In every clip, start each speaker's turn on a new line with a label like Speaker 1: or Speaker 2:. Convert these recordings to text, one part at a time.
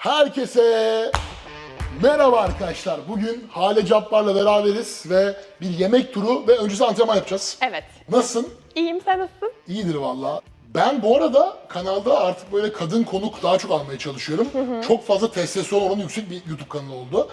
Speaker 1: Herkese merhaba arkadaşlar. Bugün Hale Cabbar'la beraberiz ve bir yemek turu ve öncesi antrenman yapacağız.
Speaker 2: Evet.
Speaker 1: Nasılsın?
Speaker 2: İyiyim, sen nasılsın?
Speaker 1: İyidir valla. Ben bu arada kanalda artık böyle kadın konuk daha çok almaya çalışıyorum. Çok fazla testosteron oranı yüksek bir YouTube kanalı oldu.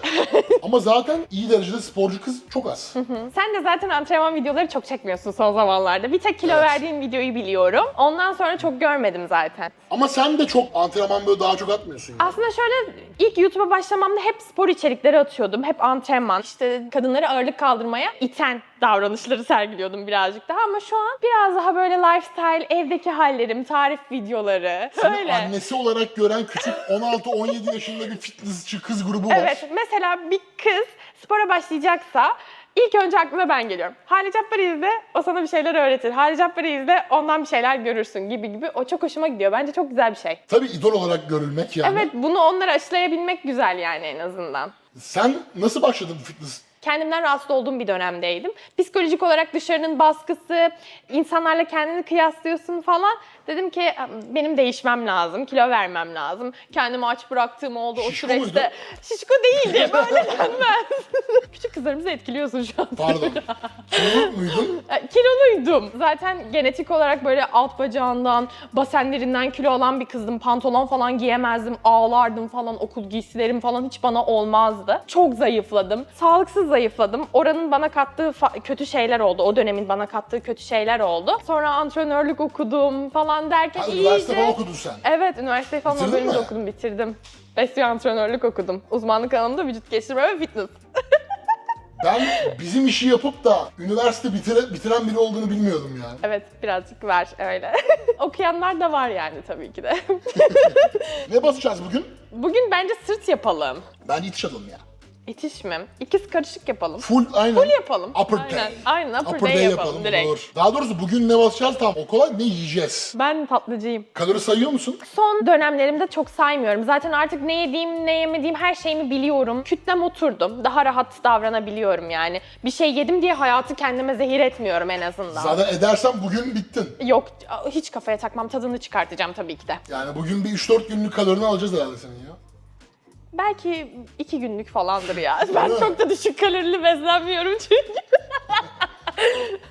Speaker 1: Ama zaten iyi derecede sporcu kız çok az.
Speaker 2: Sen de zaten antrenman videoları çok çekmiyorsun son zamanlarda. Bir tek kilo
Speaker 1: Evet.
Speaker 2: verdiğin videoyu biliyorum. Ondan sonra çok görmedim zaten.
Speaker 1: Ama sen de çok antrenman böyle daha çok atmıyorsun yani.
Speaker 2: Aslında şöyle ilk YouTube'a başlamamda hep spor içerikleri atıyordum. Hep antrenman, işte kadınları ağırlık kaldırmaya iten davranışları sergiliyordum birazcık daha. Ama şu an biraz daha böyle lifestyle, evdeki hallerim, tarif videoları.
Speaker 1: Seni
Speaker 2: Öyle.
Speaker 1: annesi olarak gören küçük 16-17 yaşında bir fitnessçi kız grubu var.
Speaker 2: Evet, mesela bir kız spora başlayacaksa ilk önce aklına ben geliyorum. Hale Cabbar'ı izle, o sana bir şeyler öğretir. Hale Cabbar'ı izle, ondan bir şeyler görürsün gibi. O çok hoşuma gidiyor. Bence çok güzel bir şey.
Speaker 1: Tabii idol olarak görülmek yani.
Speaker 2: Evet, bunu onlara aşılayabilmek güzel yani en azından.
Speaker 1: Sen nasıl başladın fitness?
Speaker 2: Kendimden rahatsız olduğum bir dönemdeydim. Psikolojik olarak dışarının baskısı, insanlarla kendini kıyaslıyorsun falan. Dedim ki benim değişmem lazım, kilo vermem lazım. Kendimi aç bıraktığım oldu
Speaker 1: Şişko
Speaker 2: o süreçte.
Speaker 1: muydun?
Speaker 2: Şişko değildi, böyle denmez. Küçük kızlarımızı etkiliyorsun şu an.
Speaker 1: Pardon. Kilolu muydun?
Speaker 2: Kiloluydum. Zaten genetik olarak böyle alt bacağından, basenlerinden kilo alan bir kızdım. Pantolon falan giyemezdim, ağlardım falan, okul giysilerim falan hiç bana olmazdı. Çok zayıfladım. Sağlıksız zayıfladım. Oranın bana kattığı kötü şeyler oldu. O dönemin bana kattığı kötü şeyler oldu. Sonra antrenörlük okudum falan derken
Speaker 1: Ha,
Speaker 2: iyice...
Speaker 1: üniversite falan okudun sen.
Speaker 2: Evet, üniversiteyi falan o
Speaker 1: Bitirdin
Speaker 2: bölümde
Speaker 1: mi?
Speaker 2: okudum, bitirdim. Besyo antrenörlük okudum. Uzmanlık alanımda vücut geliştirme ve fitness.
Speaker 1: Ben bizim işi yapıp da üniversite bitiren biri olduğunu bilmiyordum yani.
Speaker 2: Evet, birazcık var öyle. Okuyanlar da var yani tabii ki de.
Speaker 1: Ne basacağız bugün?
Speaker 2: Bugün bence sırt yapalım.
Speaker 1: Ben itiş alalım ya.
Speaker 2: İtiş mi? İkiz karışık yapalım.
Speaker 1: Full aynen.
Speaker 2: Full yapalım.
Speaker 1: Upper
Speaker 2: Aynen.
Speaker 1: day.
Speaker 2: Aynen, upper day yapalım direkt.
Speaker 1: Olur. Daha doğrusu bugün ne basacağız tam o kolay, ne yiyeceğiz?
Speaker 2: Ben tatlıcıyım.
Speaker 1: Kalori sayıyor musun?
Speaker 2: Son dönemlerimde çok saymıyorum. Zaten artık ne yediğim, ne yemediğim her şeyimi biliyorum. Kütlem oturdum. Daha rahat davranabiliyorum yani. Bir şey yedim diye hayatı kendime zehir etmiyorum en azından.
Speaker 1: Zaten edersen bugün bittin.
Speaker 2: Yok, hiç kafaya takmam. Tadını çıkartacağım tabii ki de.
Speaker 1: Yani bugün bir 3-4 günlük kalorini alacağız herhalde senin ya.
Speaker 2: Belki 2 günlük falandır ya. Ben
Speaker 1: Öyle mi?
Speaker 2: çok da düşük kalorili beslenmiyorum çünkü.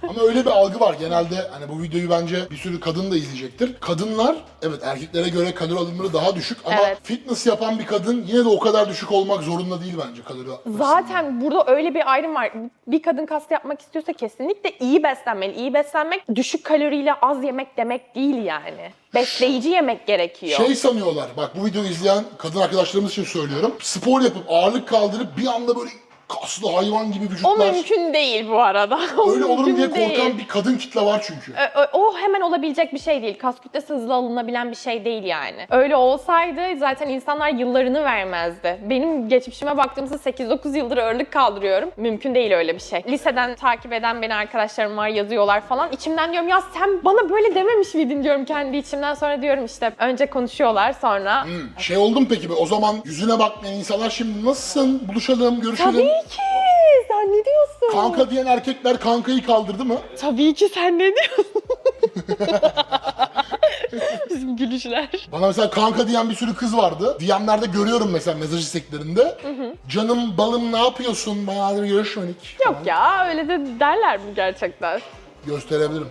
Speaker 1: Ama öyle bir algı var genelde, hani bu videoyu bence bir sürü kadın da izleyecektir. Kadınlar evet erkeklere göre kalori alımları daha düşük ama
Speaker 2: Evet.
Speaker 1: fitness yapan bir kadın yine de o kadar düşük olmak zorunda değil bence kalori alımı.
Speaker 2: Zaten burada öyle bir ayrım var. Bir kadın kas yapmak istiyorsa kesinlikle iyi beslenmeli. İyi beslenmek düşük kaloriyle az yemek demek değil yani. Besleyici yemek gerekiyor.
Speaker 1: Şey sanıyorlar, bak bu videoyu izleyen kadın arkadaşlarımız için söylüyorum. Spor yapıp ağırlık kaldırıp bir anda böyle kaslı hayvan gibi
Speaker 2: O
Speaker 1: vücutlar.
Speaker 2: mümkün değil bu arada. O
Speaker 1: Öyle olurum diye
Speaker 2: mümkün
Speaker 1: korkan
Speaker 2: değil.
Speaker 1: bir kadın kitle var çünkü.
Speaker 2: O hemen olabilecek bir şey değil. Kas kütlesi hızlı alınabilen bir şey değil yani. Öyle olsaydı zaten insanlar yıllarını vermezdi. Benim geçmişime baktığımızda 8-9 yıldır ağırlık kaldırıyorum. Mümkün değil öyle bir şey. Liseden takip eden beni arkadaşlarım var, yazıyorlar falan. İçimden diyorum ya sen bana böyle dememiş miydin diyorum kendi içimden. Sonra diyorum işte önce konuşuyorlar sonra.
Speaker 1: Şey oldum peki, o zaman yüzüne bakmayan insanlar şimdi nasılsın, buluşalım, görüşelim.
Speaker 2: Tabii ki. Sen ne diyorsun?
Speaker 1: Kanka diyen erkekler kankayı kaldırdı mı?
Speaker 2: Tabii ki sen ne diyorsun? Bizim gülüşler.
Speaker 1: Bana mesela kanka diyen bir sürü kız vardı. DM'lerde görüyorum mesela, mesaj isteklerinde. Canım balım ne yapıyorsun? Bayağıdır görüşmedik.
Speaker 2: Yok ya öyle de derler mi gerçekten?
Speaker 1: Gösterebilirim.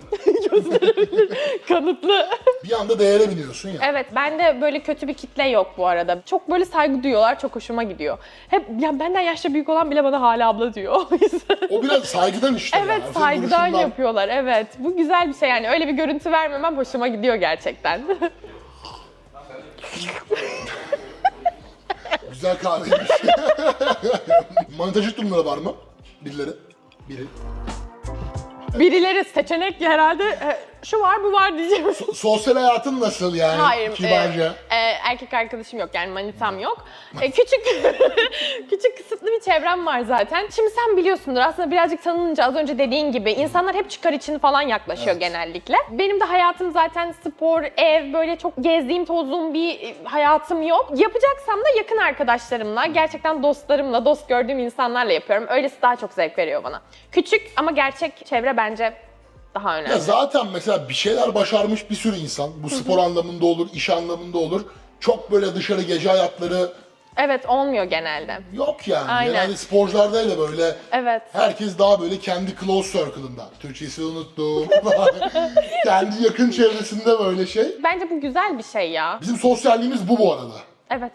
Speaker 2: Kanıtlı.
Speaker 1: Bir anda değere biniyorsun ya.
Speaker 2: Evet, bende böyle kötü bir kitle yok bu arada. Çok böyle saygı duyuyorlar, çok hoşuma gidiyor. Hep ya benden yaşça büyük olan bile bana hala abla diyor. O yüzden.
Speaker 1: O biraz saygıdan işte.
Speaker 2: Evet,
Speaker 1: ya.
Speaker 2: saygıdan
Speaker 1: Duruşundan.
Speaker 2: yapıyorlar. Evet, bu güzel bir şey yani. Öyle bir görüntü vermemem hoşuma gidiyor gerçekten.
Speaker 1: Güzel kahveymiş. Manitacı durumları var mı? Birileri. Biri.
Speaker 2: Birileri seçenek herhalde şu var bu var diyeceğim.
Speaker 1: Sosyal hayatın nasıl yani?
Speaker 2: Hayır,
Speaker 1: Kibarca.
Speaker 2: erkek arkadaşım yok yani manitam yok. Küçük küçük kısıtlı bir çevrem var zaten. Şimdi sen biliyorsundur aslında birazcık tanınınca az önce dediğin gibi insanlar hep çıkar için falan yaklaşıyor
Speaker 1: Evet.
Speaker 2: genellikle. Benim de hayatım zaten spor, ev böyle çok gezdiğim tozduğum bir hayatım yok. Yapacaksam da yakın arkadaşlarımla, gerçekten dostlarımla, dost gördüğüm insanlarla yapıyorum. Öylesi daha çok zevk veriyor bana. Küçük ama gerçek çevre bence daha önemli.
Speaker 1: Ya zaten mesela bir şeyler başarmış bir sürü insan, bu spor anlamında olur, iş anlamında olur. çok böyle dışarı gece hayatları
Speaker 2: Evet, olmuyor genelde.
Speaker 1: yok yani.
Speaker 2: Aynen.
Speaker 1: Genelde sporcularda öyle böyle.
Speaker 2: Evet.
Speaker 1: Herkes daha böyle kendi close circle'ında. Türkçesi unuttum. Kendi yakın çevresinde böyle şey.
Speaker 2: Bence bu güzel bir şey ya.
Speaker 1: Bizim sosyalliğimiz bu arada.
Speaker 2: Evet.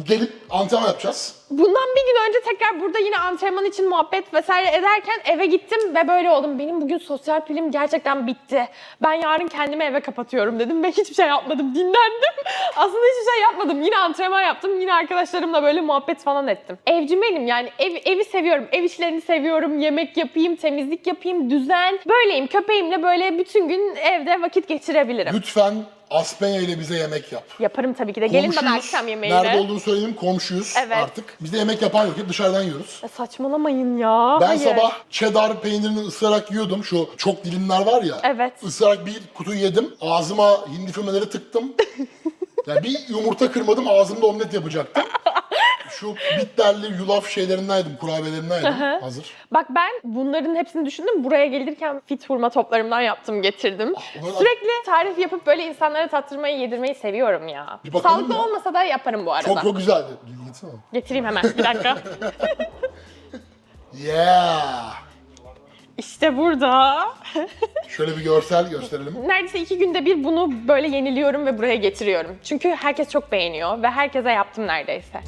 Speaker 1: Gelip antrenman yapacağız.
Speaker 2: Bundan bir gün önce tekrar burada yine antrenman için muhabbet vesaire ederken eve gittim ve böyle oldum. Benim bugün sosyal pilim gerçekten bitti. Ben yarın kendimi eve kapatıyorum dedim ve hiçbir şey yapmadım, dinlendim. Aslında hiçbir şey yapmadım. Yine antrenman yaptım, yine arkadaşlarımla böyle muhabbet falan ettim. Evcimenim yani, evi seviyorum, ev işlerini seviyorum, yemek yapayım, temizlik yapayım, düzen. Böyleyim, köpeğimle böyle bütün gün evde vakit geçirebilirim.
Speaker 1: Lütfen Aspenya ile bize yemek yap.
Speaker 2: Yaparım tabii ki de. Gelin bana
Speaker 1: Komşuyuz.
Speaker 2: akşam yemeğine.
Speaker 1: Nerede olduğunu söyleyeyim, komşuyuz
Speaker 2: Evet.
Speaker 1: artık. Bizde yemek yapan yok, hep dışarıdan yiyoruz.
Speaker 2: Saçmalamayın ya.
Speaker 1: Ben
Speaker 2: Hayır.
Speaker 1: sabah cheddar peynirini ısırarak yiyordum. Şu çok dilimler var ya.
Speaker 2: Evet.
Speaker 1: Isırarak bir kutu yedim. Ağzıma hindi fümeleri tıktım. Yani bir yumurta kırmadım, ağzımda omlet yapacaktım. Şu bitterli yulaf şeylerinden yedim, kurabiyelerinden yedim. Hazır.
Speaker 2: Bak ben bunların hepsini düşündüm. Buraya gelirken fit hurma toplarımdan yaptım, getirdim.
Speaker 1: onları-
Speaker 2: Sürekli tarif yapıp böyle insanlara tattırmayı, yedirmeyi seviyorum ya.
Speaker 1: Bir bakalım
Speaker 2: Sağlıklı
Speaker 1: ya.
Speaker 2: olmasa da yaparım bu arada.
Speaker 1: Çok çok güzeldi. Gitsene.
Speaker 2: Getireyim hemen, bir dakika.
Speaker 1: Yeah.
Speaker 2: İşte burada.
Speaker 1: Şöyle bir görsel gösterelim.
Speaker 2: Neredeyse 2 günde bir bunu böyle yeniliyorum ve buraya getiriyorum. Çünkü herkes çok beğeniyor ve herkese yaptım neredeyse.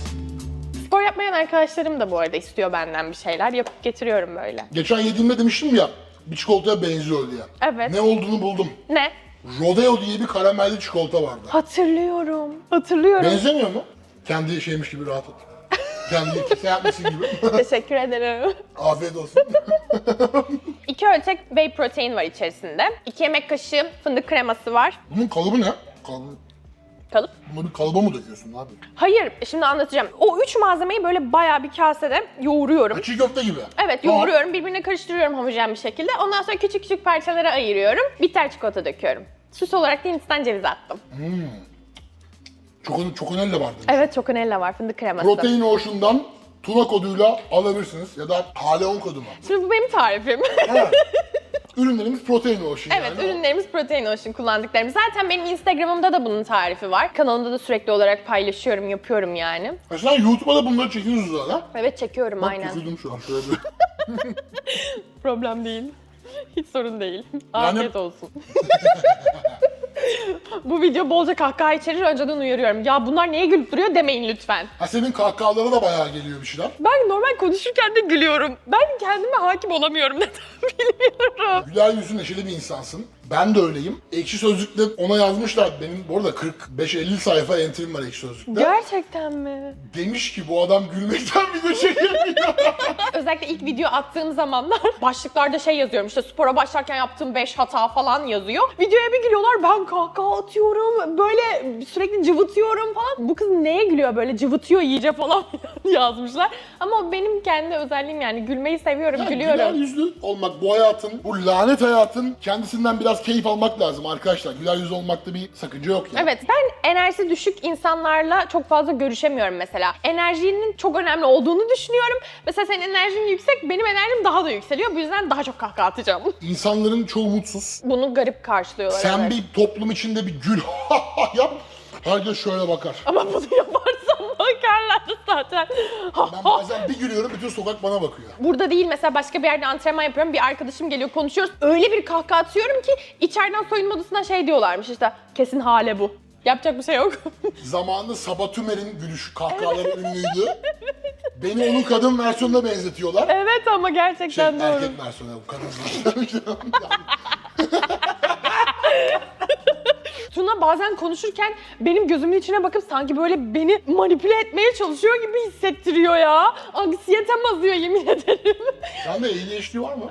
Speaker 2: Spor yapmayan arkadaşlarım da bu arada istiyor benden bir şeyler. Yapıp getiriyorum böyle.
Speaker 1: Geçen yediğimde demiştim ya, bir çikolataya benziyor diye.
Speaker 2: Evet.
Speaker 1: Ne olduğunu buldum.
Speaker 2: Ne?
Speaker 1: Rodeo diye bir karamelli çikolata vardı.
Speaker 2: Hatırlıyorum. Hatırlıyorum.
Speaker 1: Benzemiyor mu? Kendi şeymiş gibi rahat ol. Kendi kimse yapmışsın gibi.
Speaker 2: Teşekkür ederim.
Speaker 1: Afiyet olsun.
Speaker 2: 2 ölçek whey protein var içerisinde. 2 yemek kaşığı fındık kreması var.
Speaker 1: Bunun kalıbı ne?
Speaker 2: Kalıp.
Speaker 1: Bunu bir kalıba mı döküyorsun abi?
Speaker 2: Hayır, şimdi anlatacağım. O 3 malzemeyi böyle bayağı bir kasede yoğuruyorum.
Speaker 1: Çiğ köfte gibi.
Speaker 2: Evet,
Speaker 1: Tamam.
Speaker 2: yoğuruyorum, birbirine karıştırıyorum homojen bir şekilde. Ondan sonra küçük küçük parçalara ayırıyorum. Bitter çikolata döküyorum. Süs olarak da Hindistan cevizi attım.
Speaker 1: Çokonella vardı.
Speaker 2: Evet, çokonella var, fındık kreması.
Speaker 1: Protein Ocean'dan Tuna koduyla alabilirsiniz ya da Haleon kodu mu?
Speaker 2: Şimdi bu benim tarifim.
Speaker 1: Evet. Ürünlerimiz Protein Ocean
Speaker 2: Evet,
Speaker 1: yani.
Speaker 2: ürünlerimiz Protein Ocean kullandıklarım. Zaten benim Instagram'ımda da bunun tarifi var. Kanalımda da sürekli olarak paylaşıyorum, yapıyorum yani.
Speaker 1: Mesela YouTube'a da bunları çekiyoruz zaten.
Speaker 2: Evet, çekiyorum
Speaker 1: Bak
Speaker 2: aynen.
Speaker 1: tükürdüm şu an şöyle bir.
Speaker 2: Problem değil. Hiç sorun değil. Afiyet olsun. Bu video bolca kahkaha içerir, önceden uyarıyorum. Ya bunlar neye gülüp duruyor demeyin lütfen.
Speaker 1: Ha senin kahkahalara da bayağı geliyor bir şeyler.
Speaker 2: Ben normal konuşurken de gülüyorum. Ben kendime hakim olamıyorum, neden bilmiyorum.
Speaker 1: Güler yüzlü neşeli bir insansın. Ben de öyleyim. Ekşi Sözlük'te ona yazmışlar. Benim bu arada 45-50 sayfa entrim var Ekşi Sözlük'te.
Speaker 2: Gerçekten mi?
Speaker 1: Demiş ki bu adam gülmekten video çekemiyor.
Speaker 2: Özellikle ilk video attığım zamanlar başlıklarda şey yazıyorum, işte spora başlarken yaptığım 5 hata falan yazıyor. Videoya bir gülüyorlar, ben kahkaha atıyorum, böyle sürekli cıvıtıyorum falan. Bu kız neye gülüyor böyle, cıvıtıyor iyice falan yazmışlar. Ama o benim kendi özelliğim yani, gülmeyi seviyorum,
Speaker 1: Yani
Speaker 2: gülüyorum.
Speaker 1: güler yüzlü olmak bu hayatın, bu lanet hayatın kendisinden biraz keyif almak lazım arkadaşlar. Güler yüzlü olmakta bir sakınca yok yani.
Speaker 2: Evet, ben enerjisi düşük insanlarla çok fazla görüşemiyorum mesela. Enerjinin çok önemli olduğunu düşünüyorum. Mesela senin enerjin yüksek, benim enerjim daha da yükseliyor. Bu yüzden daha çok kahkaha atacağım.
Speaker 1: İnsanların çoğu mutsuz.
Speaker 2: Bunu garip karşılıyorlar.
Speaker 1: Sen
Speaker 2: evet.
Speaker 1: bir toplum içinde bir gül yap. Herkes şöyle bakar.
Speaker 2: Ama bunu yaparsam bakarlar zaten.
Speaker 1: Ben bazen bir gülüyorum, bütün sokak bana bakıyor.
Speaker 2: Burada değil, mesela başka bir yerde antrenman yapıyorum. Bir arkadaşım geliyor, konuşuyoruz. Öyle bir kahkaha atıyorum ki içeriden soyunma odasından şey diyorlarmış işte. Kesin hale bu. Yapacak bir şey yok.
Speaker 1: Zamanında Sabah Tümer'in gülüş kahkahaları ünlüydü. Beni onun kadın versiyonuna benzetiyorlar.
Speaker 2: Evet ama gerçekten doğru.
Speaker 1: Erkek versiyonu, bu kadın versiyonu.
Speaker 2: Tuna bazen konuşurken benim gözümün içine bakıp sanki böyle beni manipüle etmeye çalışıyor gibi hissettiriyor ya. Anksiyetem azıyor, yemin ederim.
Speaker 1: Sende ADHD var mı?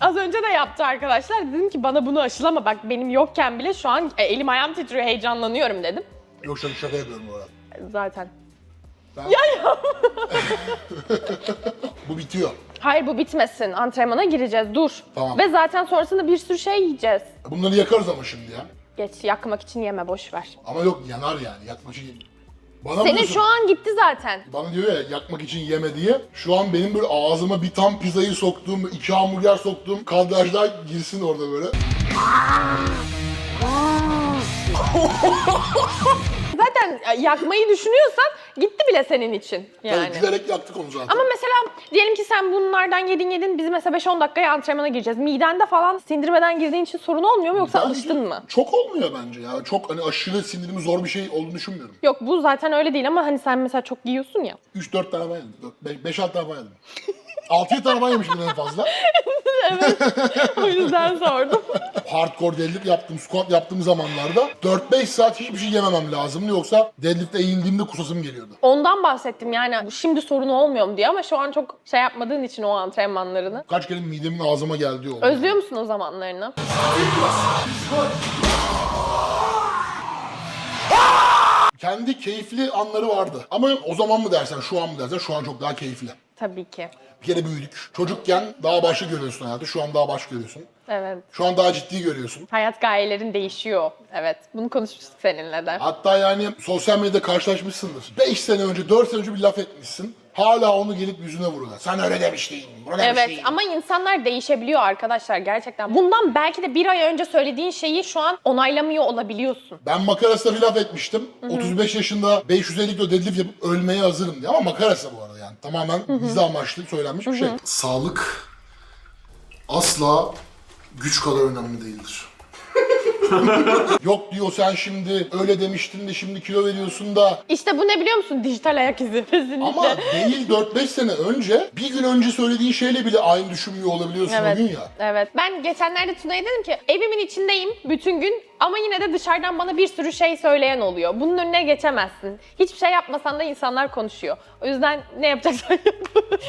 Speaker 2: Az önce de yaptı arkadaşlar. Dedim ki bana bunu aşılama, bak benim yokken bile şu an elim ayağım titriyor, heyecanlanıyorum dedim.
Speaker 1: Yok şaka yapıyorum bu arada.
Speaker 2: Zaten.
Speaker 1: Ben...
Speaker 2: Ya.
Speaker 1: Bu bitiyor.
Speaker 2: Hayır, bu bitmesin. Antrenmana gireceğiz. Dur.
Speaker 1: Tamam.
Speaker 2: Ve zaten sonrasında bir sürü şey yiyeceğiz.
Speaker 1: Bunları yakarız ama şimdi ya.
Speaker 2: Geç, yakmak için yeme, boş ver.
Speaker 1: Ama yok yanar yani, yakmak için. Bana
Speaker 2: Senin
Speaker 1: diyorsun,
Speaker 2: şu an gitti zaten.
Speaker 1: bana diyor ya yakmak için yeme diye. Şu an benim böyle ağzıma bir tam pizzayı soktuğum, 2 hamburger soktuğum kadrajlar girsin orada böyle.
Speaker 2: Zaten yakmayı düşünüyorsan gitti bile senin için yani.
Speaker 1: Yani gülerek yaktık onu zaten.
Speaker 2: Ama mesela diyelim ki sen bunlardan yedin biz mesela 5-10 dakikaya antrenmana gireceğiz. Midende falan sindirmeden girdiğin için sorun olmuyor mu yoksa
Speaker 1: Bence
Speaker 2: alıştın mı?
Speaker 1: Çok olmuyor bence ya. Çok hani aşırı sindirimi zor bir şey olduğunu düşünmüyorum.
Speaker 2: Yok bu zaten öyle değil ama hani sen mesela çok yiyorsun ya.
Speaker 1: 3-4 tane ben yedim. 5-6 tane ben yedim. 6-7 tane ben yemişim en fazla.
Speaker 2: O yüzden sordum.
Speaker 1: Hardcore deadlift yaptığım, squat yaptığım zamanlarda 4-5 saat hiçbir şey yememem lazımdı. Yoksa deadlift'e eğildiğimde kusasım geliyordu.
Speaker 2: Ondan bahsettim yani şimdi sorun olmuyor mu diye ama şu an çok şey yapmadığın için o antrenmanlarını.
Speaker 1: Kaç kere midemin ağzıma geldiği oldu.
Speaker 2: Özlüyor musun o zamanlarını?
Speaker 1: Kendi keyifli anları vardı. Ama o zaman mı dersen, şu an mı dersen şu an çok daha keyifli.
Speaker 2: Tabii ki.
Speaker 1: Bir kere büyüdük. Çocukken daha başka görüyorsun hayatı. Şu an daha başka görüyorsun.
Speaker 2: Evet.
Speaker 1: Şu an daha ciddi görüyorsun.
Speaker 2: Hayat gayelerin değişiyor. Evet. Bunu konuşmuştuk seninle de.
Speaker 1: Hatta yani sosyal medyada karşılaşmışsındır. 5 sene önce, 4 sene önce bir laf etmişsin. Hala onu gelip yüzüne vuruyorlar. Sen öyle demiştin, bunu
Speaker 2: Evet
Speaker 1: demiştin.
Speaker 2: ama insanlar değişebiliyor arkadaşlar gerçekten. Bundan belki de bir ay önce söylediğin şeyi şu an onaylamıyor olabiliyorsun.
Speaker 1: Ben makarasına bir laf etmiştim. 35 yaşında 550 kilo deadlift yapıp ölmeye hazırım diye. Ama makarası bu arada yani. Tamamen bize amaçlı söylenmiş bir şey. Sağlık asla güç kadar önemli değildir. Yok diyor sen şimdi öyle demiştin de şimdi kilo veriyorsun da.
Speaker 2: İşte bu ne biliyor musun? Dijital ayak izi. Kesinlikle.
Speaker 1: Ama değil 4-5 sene önce bir gün önce söylediğin şeyle bile aynı düşünmüyor olabiliyorsun o gün ya.
Speaker 2: Evet. Ben geçenlerde Tuna'ya dedim ki evimin içindeyim bütün gün ama yine de dışarıdan bana bir sürü şey söyleyen oluyor. Bunun önüne geçemezsin. Hiçbir şey yapmasan da insanlar konuşuyor. O yüzden ne yapacaksan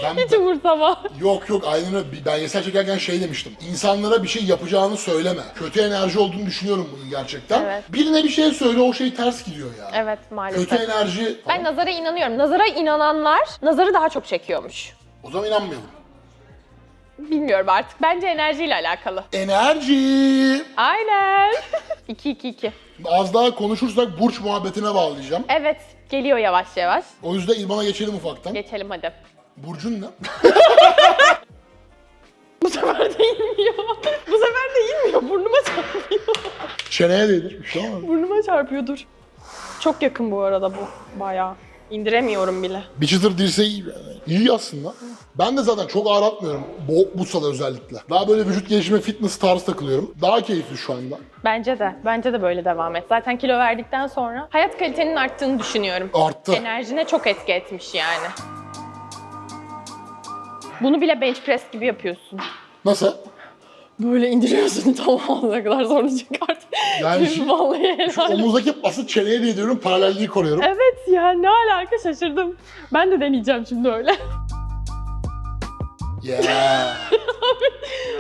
Speaker 2: yap. Hiç umursama.
Speaker 1: Yok aynen öyle. Ben yesel çekerken şey demiştim. İnsanlara bir şey yapacağını söyleme. Kötü enerji olduğunu düşünüyorum bunu gerçekten.
Speaker 2: Evet.
Speaker 1: Birine bir şey söyle o şey ters gidiyor ya.
Speaker 2: Evet maalesef.
Speaker 1: Kötü enerji...
Speaker 2: Ben nazara inanıyorum. Nazara inananlar nazarı daha çok çekiyormuş.
Speaker 1: O zaman inanmayalım.
Speaker 2: Bilmiyorum artık. Bence enerjiyle alakalı.
Speaker 1: Enerji!
Speaker 2: Aynen. 2-2-2.
Speaker 1: Az daha konuşursak burç muhabbetine bağlayacağım.
Speaker 2: Evet. Geliyor yavaş yavaş.
Speaker 1: O yüzden İlman'a geçelim ufaktan.
Speaker 2: Geçelim hadi.
Speaker 1: Burcun ne?
Speaker 2: Bu sefer de inmiyor. Bu sefer de inmiyor. Burnuma çarpıyor.
Speaker 1: Çeneye değdir. Bir şey olmadı.
Speaker 2: Burnuma çarpıyor dur. Çok yakın bu arada bu. Bayağı. İndiremiyorum bile.
Speaker 1: Bir çıtır dirseği iyi yani. İyi aslında. Ben de zaten çok ağır atmıyorum. Bu sala özellikle. Daha böyle vücut gelişimi, fitness tarzı takılıyorum. Daha keyifli şu anda.
Speaker 2: Bence de. Bence de böyle devam et. Zaten kilo verdikten sonra hayat kalitenin arttığını düşünüyorum.
Speaker 1: Arttı.
Speaker 2: Enerjine çok etki etmiş yani. Bunu bile bench press gibi yapıyorsun.
Speaker 1: Nasıl?
Speaker 2: Böyle indiriyorsun tamam ne kadar sonra çıkart.
Speaker 1: Yani
Speaker 2: Vallahi
Speaker 1: şu
Speaker 2: helal.
Speaker 1: omuzdaki bası çeneye değdiriyorum, paralelliği koruyorum.
Speaker 2: Evet ya ne alaka şaşırdım. Ben de deneyeceğim şimdi öyle.
Speaker 1: Yeah.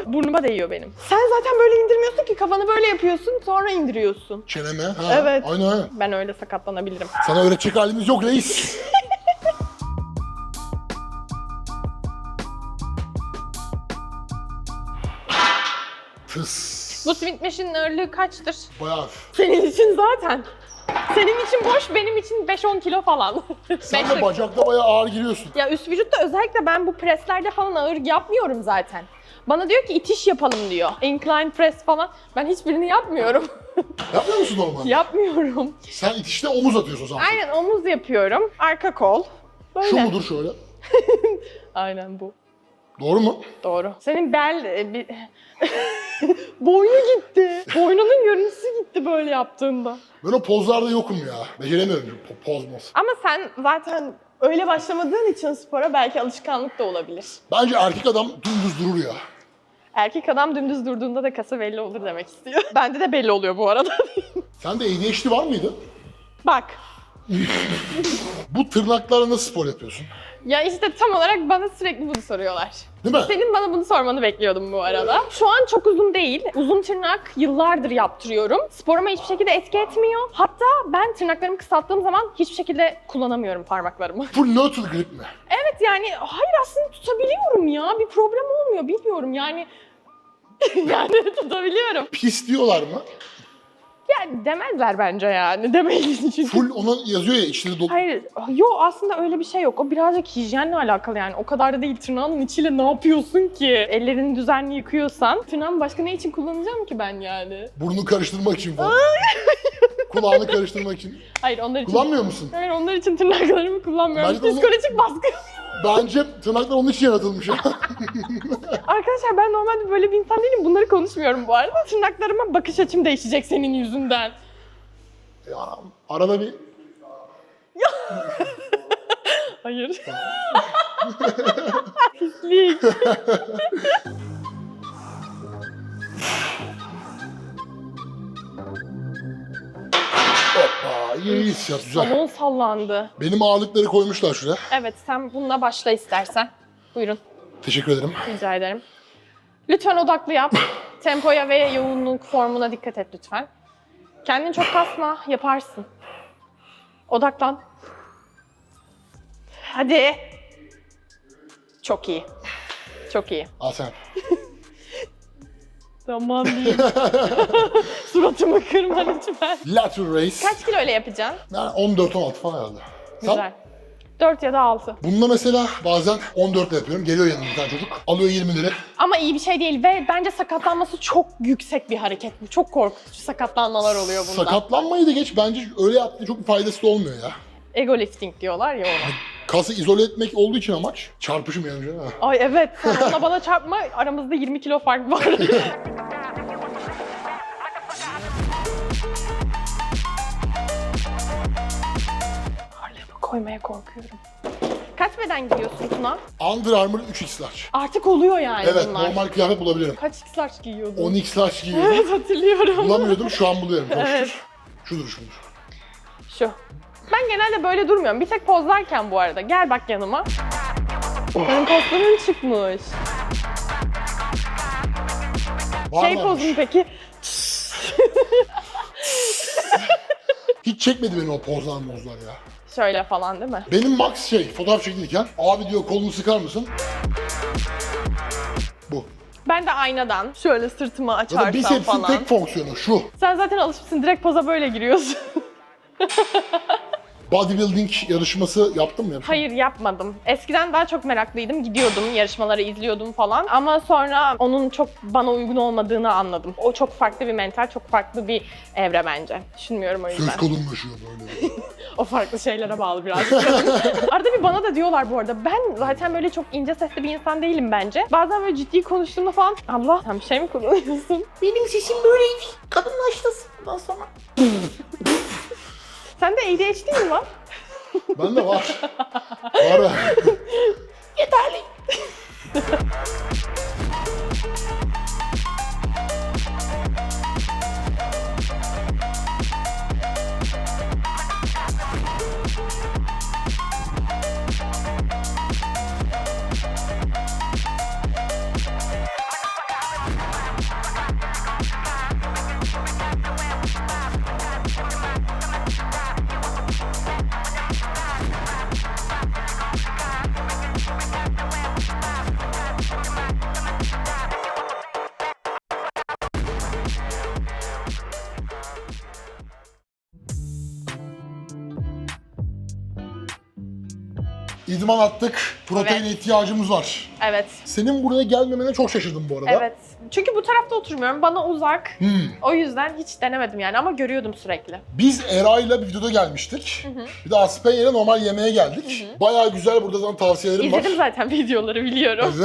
Speaker 2: Burnuma değiyor benim. Sen zaten böyle indirmiyorsun ki kafanı böyle yapıyorsun sonra indiriyorsun.
Speaker 1: Çeneme. Ha,
Speaker 2: Evet.
Speaker 1: Aynen.
Speaker 2: Ben öyle sakatlanabilirim.
Speaker 1: Sana öğretecek halimiz yok reis. Tıs.
Speaker 2: Bu Smith Machine'in ağırlığı kaçtır?
Speaker 1: Bayağı.
Speaker 2: Senin için zaten. Senin için boş, benim için 5-10 kilo falan.
Speaker 1: Sen de bacakta bayağı ağır giriyorsun.
Speaker 2: Ya üst vücutta özellikle ben bu preslerde falan ağır yapmıyorum zaten. Bana diyor ki itiş yapalım diyor. Incline press falan. Ben hiçbirini yapmıyorum.
Speaker 1: Yapmıyor musun normalde?
Speaker 2: Yapmıyorum.
Speaker 1: Sen itişte omuz atıyorsun o zaman.
Speaker 2: Aynen omuz yapıyorum. Arka kol. Böyle.
Speaker 1: Şu mudur şöyle?
Speaker 2: Aynen bu.
Speaker 1: Doğru mu?
Speaker 2: Doğru. Senin bel... Boynu gitti. Boynunun görüntüsü gitti böyle yaptığında.
Speaker 1: Ben o pozlarda yokum ya. Beceremiyorum poz moz.
Speaker 2: Ama sen zaten öyle başlamadığın için spora belki alışkanlık da olabilir.
Speaker 1: Bence erkek adam dümdüz durur ya.
Speaker 2: Erkek adam dümdüz durduğunda da kası belli olur demek istiyor. Bende de belli oluyor bu arada.
Speaker 1: Sende ADHD var mıydı?
Speaker 2: Bak.
Speaker 1: Bu tırnaklarla nasıl spor yapıyorsun?
Speaker 2: Ya işte tam olarak bana sürekli bunu soruyorlar.
Speaker 1: Değil mi?
Speaker 2: Senin bana bunu sormanı bekliyordum bu arada. Şu an çok uzun değil. Uzun tırnak yıllardır yaptırıyorum. Sporuma hiçbir şekilde etki etmiyor. Hatta ben tırnaklarımı kısalttığım zaman hiçbir şekilde kullanamıyorum parmaklarımı.
Speaker 1: Full neutral grip mi?
Speaker 2: Evet yani hayır aslında tutabiliyorum ya. Bir problem olmuyor bilmiyorum yani. Yani tutabiliyorum.
Speaker 1: Pis diyorlar mı?
Speaker 2: Yani demezler bence yani. Demeyiz çünkü.
Speaker 1: Full ona yazıyor ya içleri dolu.
Speaker 2: Hayır, yok aslında öyle bir şey yok. O birazcık hijyenle alakalı yani. O kadar da değil. Tırnağının içiyle ne yapıyorsun ki? Ellerini düzenli yıkıyorsan. Tırnağımı başka ne için kullanacağım ki ben yani?
Speaker 1: Burnunu karıştırmak için falan. Kulağını karıştırmak için.
Speaker 2: Hayır onlar için.
Speaker 1: Kullanmıyor musun?
Speaker 2: Hayır onlar için tırnaklarımı kullanmıyorum.
Speaker 1: Bence de onu-
Speaker 2: Psikolojik baskı.
Speaker 1: Bence tırnaklar onun için yaratılmış.
Speaker 2: Arkadaşlar ben normalde böyle bir insan değilim. Bunları konuşmuyorum bu arada. Tırnaklarıma bakış açım değişecek senin yüzünden.
Speaker 1: Ya, arada bir...
Speaker 2: Hayır. Pislik.
Speaker 1: Hoppa, iyi hissiyat, güzel.
Speaker 2: Salon sallandı.
Speaker 1: Benim ağırlıkları koymuşlar şuraya.
Speaker 2: Evet sen bununla başla istersen. Buyurun.
Speaker 1: Teşekkür ederim.
Speaker 2: Rica ederim. Lütfen odaklı yap. Tempoya ve yoğunluk formuna dikkat et lütfen. Kendini çok kasma, yaparsın. Odaklan. Hadi. Çok iyi. Çok iyi.
Speaker 1: Al sen.
Speaker 2: Tamam diyeyim. Suratımı kırma lütfen.
Speaker 1: Lateral raise.
Speaker 2: Kaç kilo ile yapacaksın?
Speaker 1: Yani 14-16 falan herhalde. Sen?
Speaker 2: Güzel. 4 ya da 6.
Speaker 1: Bunda mesela bazen 14 ile yapıyorum. Geliyor yanımda bir tane çocuk. Alıyor 20 lira.
Speaker 2: Ama iyi bir şey değil ve bence sakatlanması çok yüksek bir hareket bu. Çok korkutucu sakatlanmalar oluyor bunda.
Speaker 1: Sakatlanmayı da geç. Bence öyle yaptığında çok bir faydası da olmuyor ya.
Speaker 2: Ego lifting diyorlar ya ona.
Speaker 1: Kası izole etmek olduğu için amaç. Çarpışım yani. Ha.
Speaker 2: Ay evet, sen ona bana çarpma, aramızda 20 kilo fark var. Ağırlığımı koymaya korkuyorum. Kaç beden giyiyorsun Tuna?
Speaker 1: Under Armour 3X large.
Speaker 2: Artık oluyor yani
Speaker 1: Evet,
Speaker 2: bunlar.
Speaker 1: normal kıyafet bulabilirim.
Speaker 2: Kaç x large giyiyordun?
Speaker 1: 10X large giyiyordum.
Speaker 2: Evet hatırlıyorum.
Speaker 1: Bulamıyordum, şu an buluyorum. Çok
Speaker 2: Evet.
Speaker 1: şükür. Şudur şudur.
Speaker 2: Şu. Ben genelde böyle durmuyorum. Bir tek pozlarken bu arada. Gel bak yanıma. Senin postların çıkmış. Şey
Speaker 1: Varlarmış.
Speaker 2: pozun peki?
Speaker 1: Hiç çekmedi beni o pozlar mozlar ya.
Speaker 2: Şöyle falan değil mi?
Speaker 1: Benim max fotoğraf çekilirken abi diyor kolunu sıkar mısın? Bu.
Speaker 2: Ben de aynadan şöyle sırtımı
Speaker 1: Zaten
Speaker 2: açarsam
Speaker 1: bicepsin
Speaker 2: falan.
Speaker 1: tek fonksiyonu şu.
Speaker 2: Sen zaten alışmışsın, direkt poza böyle giriyorsun.
Speaker 1: Bodybuilding yarışması yaptın mı?
Speaker 2: Hayır yapmadım. Eskiden daha çok meraklıydım. Gidiyordum, yarışmaları izliyordum falan. Ama sonra onun çok bana uygun olmadığını anladım. O çok farklı bir mental, çok farklı bir evre bence. Düşünmüyorum o yüzden.
Speaker 1: Söz kalınlaşıyor böyle.
Speaker 2: O farklı şeylere bağlı birazcık. Arada bir bana da diyorlar bu arada. Ben zaten böyle çok ince sesli bir insan değilim bence. Bazen böyle ciddi konuştuğumda falan abla sen bir şey mi kullanıyorsun?
Speaker 1: Benim sesim böyleydi. Kadınlaştırsın bundan sonra.
Speaker 2: Sende ADHD mi var?
Speaker 1: Bende var. Var.
Speaker 2: Yeterli.
Speaker 1: İdman attık. Proteine
Speaker 2: Evet.
Speaker 1: ihtiyacımız var.
Speaker 2: Evet.
Speaker 1: Senin buraya gelmemene çok şaşırdım bu arada.
Speaker 2: Evet. Çünkü bu tarafta oturmuyorum. Bana uzak. O yüzden hiç denemedim yani ama görüyordum sürekli.
Speaker 1: Biz Eray'la bir videoda gelmiştik. Bir de Aspenya'ya normal yemeğe geldik. Bayağı güzel, burada sana tavsiyelerim var.
Speaker 2: İzledim zaten videoları biliyorum.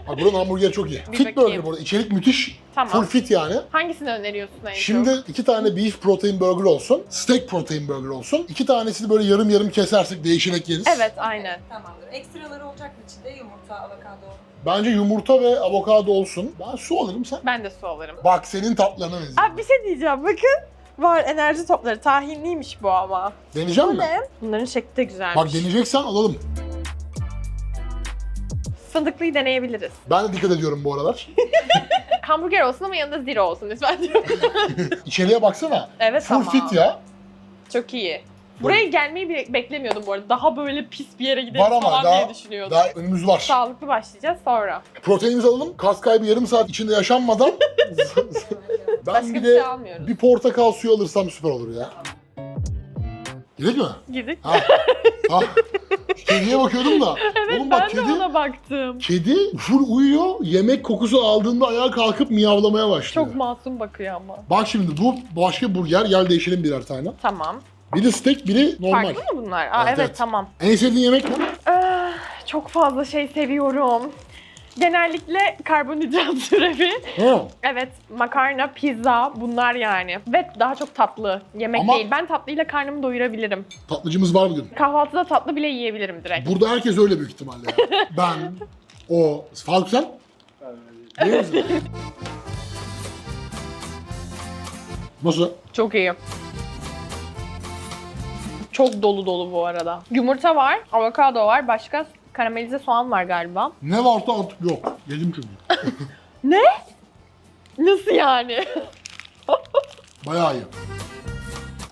Speaker 1: Bak buranın hamburgeri çok iyi.
Speaker 2: Bir
Speaker 1: Fit
Speaker 2: bakayım.
Speaker 1: burger bu arada. İçerik müthiş.
Speaker 2: Tamam.
Speaker 1: Full fit yani.
Speaker 2: Hangisini öneriyorsun en
Speaker 1: Şimdi
Speaker 2: çok?
Speaker 1: 2 tane beef protein burger olsun. Steak protein burger olsun. 2 tanesini böyle yarım yarım kesersek değişerek yeriz.
Speaker 2: Evet aynen.
Speaker 3: Tamamdır. Ekstraları olacak mı içinde? Yumurta, avokado.
Speaker 1: Bence yumurta ve avokado olsun. Ben su alırım, sen.
Speaker 2: Ben de su alırım.
Speaker 1: Bak senin tatlarına benziyor.
Speaker 2: Abi bir şey diyeceğim bakın. Var enerji topları. Tahinliymiş bu ama.
Speaker 1: Deneyeceğim
Speaker 2: Bu
Speaker 1: mi?
Speaker 2: ne? Bunların şekli de güzelmiş.
Speaker 1: Bak deneyeceksen alalım.
Speaker 2: Fındıklıyı deneyebiliriz.
Speaker 1: Ben de dikkat ediyorum bu aralar.
Speaker 2: Hamburger olsun ama yanında zero olsun lütfen diyorum.
Speaker 1: İçeriye baksana.
Speaker 2: Evet
Speaker 1: Full
Speaker 2: ama.
Speaker 1: fit ya.
Speaker 2: Çok iyi. Buraya gelmeyi beklemiyordum bu arada. Daha böyle pis bir yere gidelim
Speaker 1: Var ama
Speaker 2: falan
Speaker 1: daha,
Speaker 2: diye düşünüyordum.
Speaker 1: daha önümüz var.
Speaker 2: Sağlıklı başlayacağız sonra.
Speaker 1: Proteinimizi alalım. Kas kaybı yarım saat içinde yaşanmadan. Ben
Speaker 2: Başka
Speaker 1: bir
Speaker 2: bir
Speaker 1: de
Speaker 2: şey almıyoruz.
Speaker 1: bir portakal suyu alırsam süper olur ya. Gidelim mi?
Speaker 2: Gidik.
Speaker 1: Ha. Ha. Kediye bakıyordum da.
Speaker 2: Evet
Speaker 1: Oğlum
Speaker 2: ben
Speaker 1: bak
Speaker 2: de
Speaker 1: kedi,
Speaker 2: ona baktım.
Speaker 1: kedi full uyuyor. Yemek kokusu aldığında ayağa kalkıp miyavlamaya başlıyor.
Speaker 2: Çok masum bakıyor ama.
Speaker 1: Bak şimdi bu başka burger. Gel değişelim birer tane.
Speaker 2: Tamam.
Speaker 1: Biri steak, biri normal.
Speaker 2: Farklı mı bunlar? Aa,
Speaker 1: Evet,
Speaker 2: evet,
Speaker 1: evet.
Speaker 2: tamam.
Speaker 1: En sevdiğin yemek ne?
Speaker 2: Çok fazla şey seviyorum. Genellikle karbonhidrat türevi.
Speaker 1: Ha.
Speaker 2: Evet, makarna, pizza bunlar yani. Ve daha çok tatlı. Yemek
Speaker 1: Ama-
Speaker 2: değil. Ben tatlıyla karnımı doyurabilirim.
Speaker 1: Tatlıcımız var bugün.
Speaker 2: Kahvaltıda tatlı bile yiyebilirim direkt.
Speaker 1: Burada herkes öyle büyük ihtimalle ya. Ben, o, Faruk sen? Değil misin? Nasıl?
Speaker 2: Çok iyi. Çok dolu dolu bu arada. Yumurta var, avokado var, başka karamelize soğan var galiba.
Speaker 1: Ne varsa artık yok. Yedim çünkü.
Speaker 2: Ne? Nasıl yani?
Speaker 1: Bayağı iyi.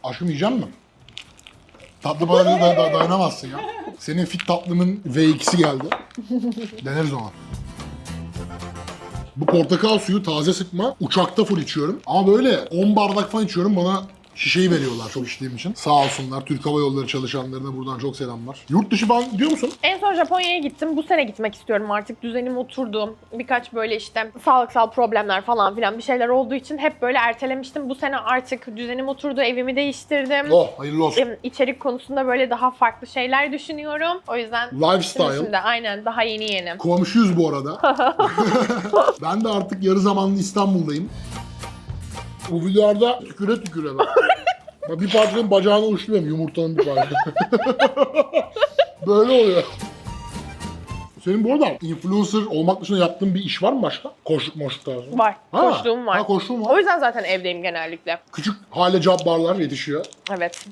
Speaker 1: Aşkım yiyecek misin? Tatlı bana dayanamazsın ya. Senin fit tatlımın V2'si geldi. Deneriz ona. Bu portakal suyu taze sıkma. Uçakta full içiyorum. Ama böyle 10 bardak falan içiyorum. Bana şişeyi veriyorlar çok içtiğim için. Sağ olsunlar. Türk Hava Yolları çalışanlarına buradan çok selamlar. Yurt dışı falan gidiyor musun?
Speaker 2: En son Japonya'ya gittim. Bu sene gitmek istiyorum artık. Düzenim oturdu. Birkaç böyle işte sağlıksal problemler falan filan bir şeyler olduğu için hep böyle ertelemiştim. Bu sene artık düzenim oturdu. Evimi değiştirdim.
Speaker 1: Oh hayırlı olsun.
Speaker 2: İçerik konusunda böyle daha farklı şeyler düşünüyorum. O yüzden
Speaker 1: Lifestyle.
Speaker 2: şimdi aynen daha yeni.
Speaker 1: Komşuyuz bu arada. Ben de artık yarı zamanlı İstanbul'dayım. Bu videolarda tüküre tüküre ben. Ben bir parçanın bacağına uçluyorum, yumurtanın bir parçası. Böyle oluyor. Senin bu arada influencer olmak dışında yaptığın bir iş var mı başka? Koşluk moşluk tarzı.
Speaker 2: Var.
Speaker 1: Ha,
Speaker 2: Koştuğum var.
Speaker 1: Ha koştuğum
Speaker 2: O
Speaker 1: var.
Speaker 2: yüzden zaten evdeyim genellikle.
Speaker 1: Küçük hale cabbarlar yetişiyor.
Speaker 2: Evet.